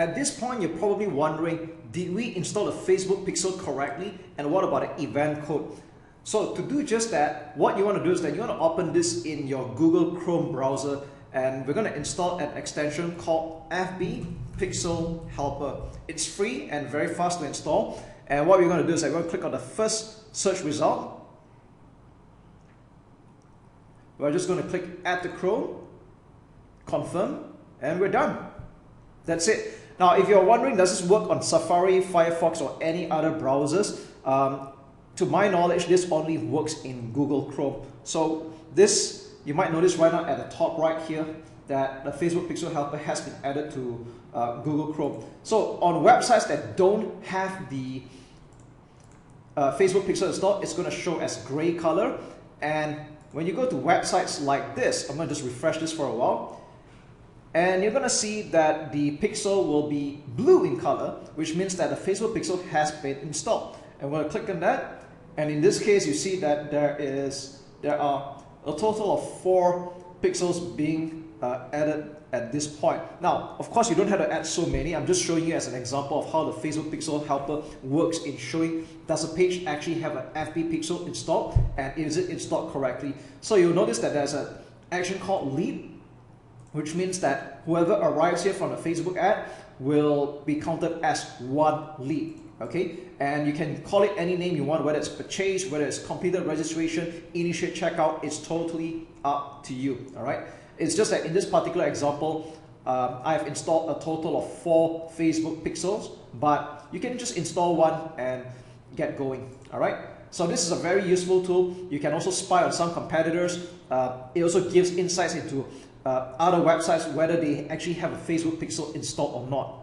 At this point, you're probably wondering, did we install the Facebook pixel correctly? And what about the event code? So to do just that, what you want to do is that you want to open this in your Google Chrome browser, and we're going to install an extension called FB Pixel Helper. It's free and very fast to install. And what we're going to do is that we're going to click on the first search result. We're just going to click Add to Chrome, confirm, and we're done. That's it. Now, if you're wondering, does this work on Safari, Firefox, or any other browsers? To my knowledge, this only works in Google Chrome. So this, you might notice right now at the top right here, that the Facebook Pixel Helper has been added to Google Chrome. So on websites that don't have the Facebook Pixel installed, it's going to show as gray color. And when you go to websites like this, I'm going to just refresh this for a while. And you're going to see that the pixel will be blue in color, which means that the Facebook pixel has been installed. And we're going to click on that. And in this case, you see that there are a total of 4 pixels being added at this point. Now, of course, you don't have to add so many. I'm just showing you as an example of how the Facebook Pixel Helper works in showing, does a page actually have an FB pixel installed, and is it installed correctly? So you'll notice that there's an action called lead, which means that whoever arrives here from the Facebook ad will be counted as 1 lead. Okay, and you can call it any name you want, whether it's purchase, whether it's completed registration, initiate checkout. It's totally up to you. All right. It's just that in this particular example, I've installed a total of 4 Facebook pixels, but you can just install 1 and get going. All right. So this is a very useful tool. You can also spy on some competitors. It also gives insights into other websites, whether they actually have a Facebook pixel installed or not.